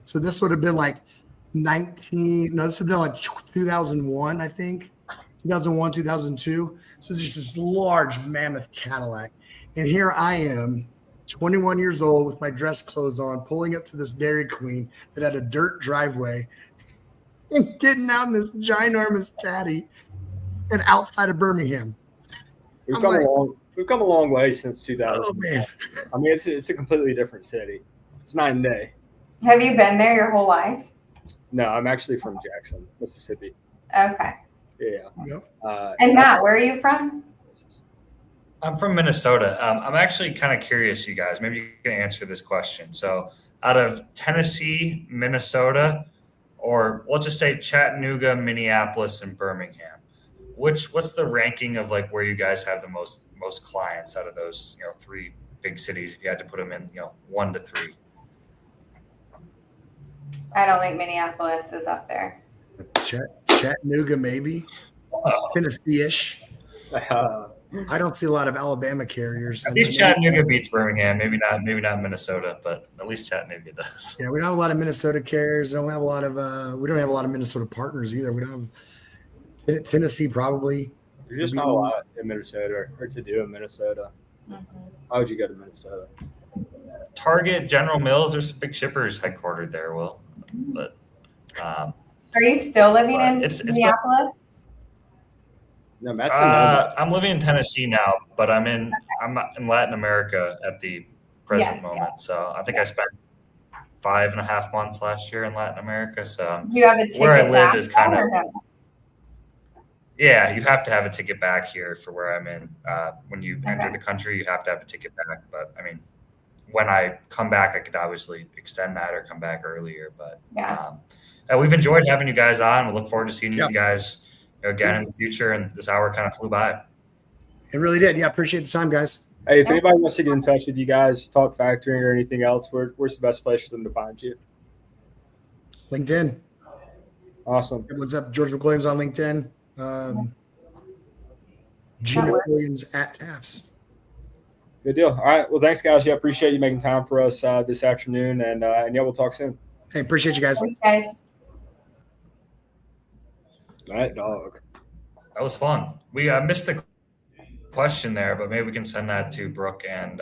So this would have been like 2001, I think. 2001, 2002. So it's just this large mammoth Cadillac. And here I am, 21 years old with my dress clothes on, pulling up to this Dairy Queen that had a dirt driveway and getting out in this ginormous caddy and outside of Birmingham. We've come a long way since 2000. Oh, man. I mean, it's a completely different city. It's night and day. Have you been there your whole life? No, I'm actually from Jackson, Mississippi. Okay. Yeah. Yep. And Matt, where are you from? I'm from Minnesota. I'm actually kind of curious, you guys. Maybe you can answer this question. So, out of Tennessee, Minnesota, or let's just say Chattanooga, Minneapolis, and Birmingham, what's the ranking of like where you guys have the most clients out of those 3 big cities? If you had to put them in 1 to 3. I don't think Minneapolis is up there. Chattanooga, maybe. Tennessee-ish. I don't see a lot of Alabama carriers. At least Chattanooga beats Birmingham. Maybe not Minnesota, but at least Chattanooga does. Yeah, we don't have a lot of Minnesota carriers. We don't have a lot of Minnesota partners either. We don't have Tennessee probably. There's just not a lot in Minnesota or to do in Minnesota. Mm-hmm. Why would you go to Minnesota? Target, General Mills, there's some big shippers headquartered there, Will. But Are you still living in it's Minneapolis? No, Matt's I'm living in Tennessee now, but I'm in Latin America at the present moment. So I think I spent 5.5 months last year in Latin America. So Do you have a ticket where I live back is kind of or no? yeah. You have to have a ticket back here for where I'm in. When you enter the country, you have to have a ticket back. But I mean, when I come back, I could obviously extend that or come back earlier. But we've enjoyed having you guys on. We look forward to seeing you guys again in the future. And this hour kind of flew by. It really did. Yeah, appreciate the time, guys. Hey, if anybody wants to get in touch with you guys, talk factoring or anything else, where's the best place for them to find you? LinkedIn. Awesome. What's up? George McWilliams on LinkedIn. G McWilliams at TAFS. Good deal. All right. Well, thanks, guys. Yeah, appreciate you making time for us this afternoon. And yeah, we'll talk soon. Hey, appreciate you guys. Thanks, guys. All right, dog. That was fun. We missed the question there, but maybe we can send that to Brooke and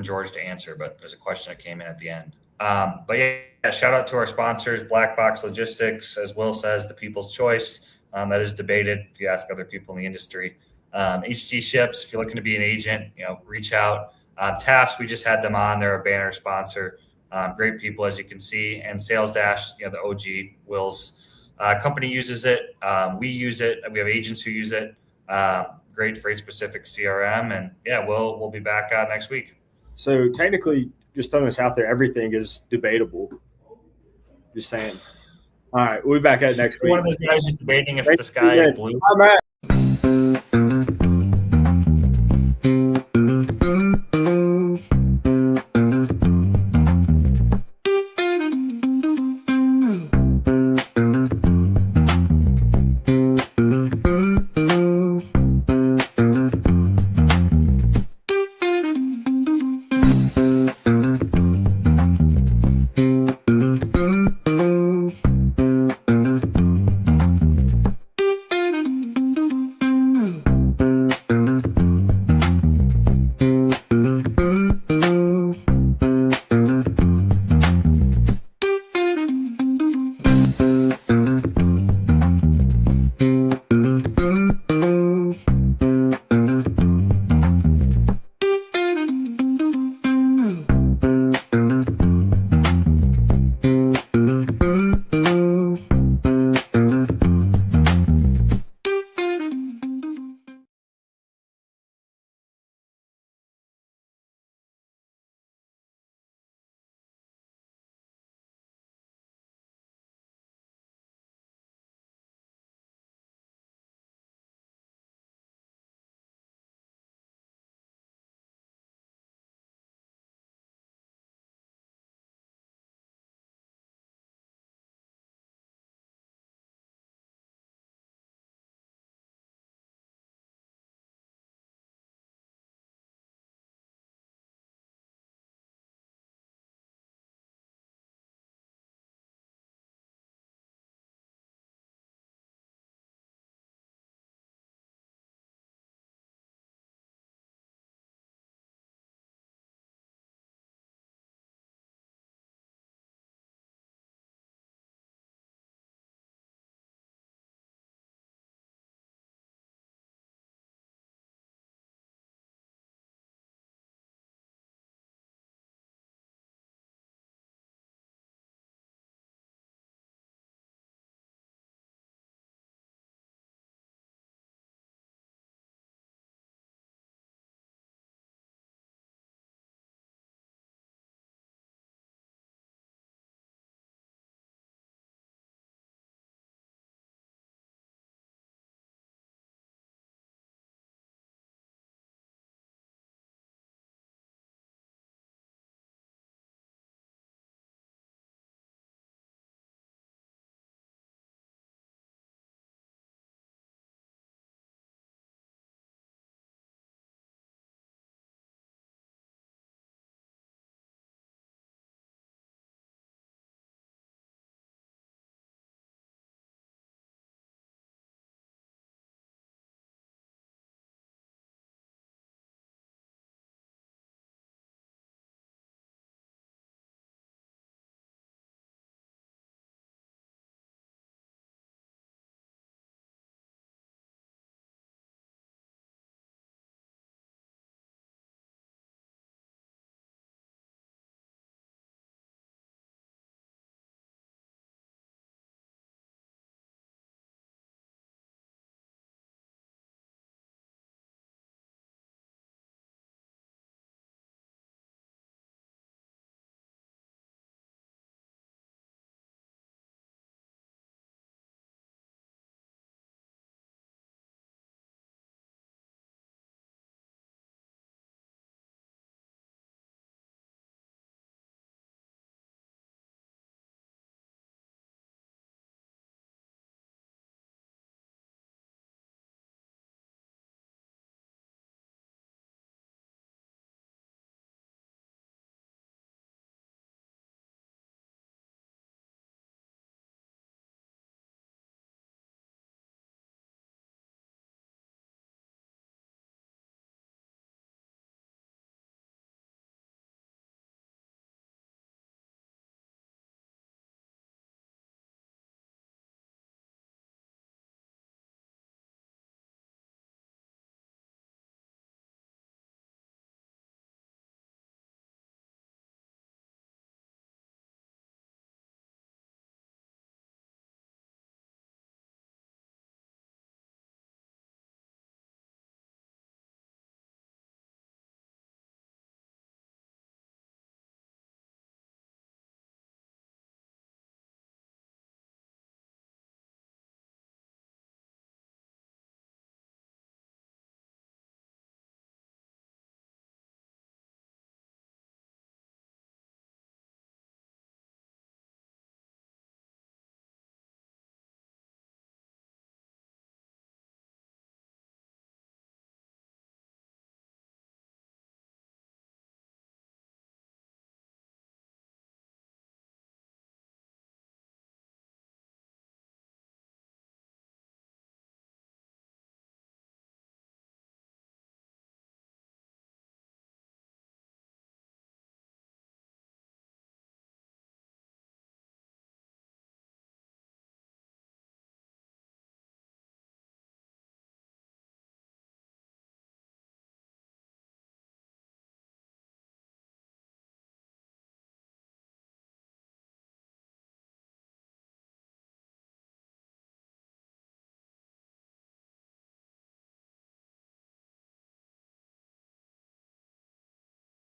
George to answer. But there's a question that came in at the end. But yeah, shout out to our sponsors, Black Box Logistics, as Will says, the people's choice. That is debated if you ask other people in the industry. HG Ships, if you're looking to be an agent, reach out. TAFS, we just had them on. They're a banner sponsor. Great people, as you can see. And Sales Dash, the OG, Will's company uses it. We use it. We have agents who use it. Great freight specific CRM. And yeah, we'll be back next week. So technically, just throwing this out there, everything is debatable. Just saying. All right, we'll be back at next week. One of those guys is debating if the sky is blue. I'm at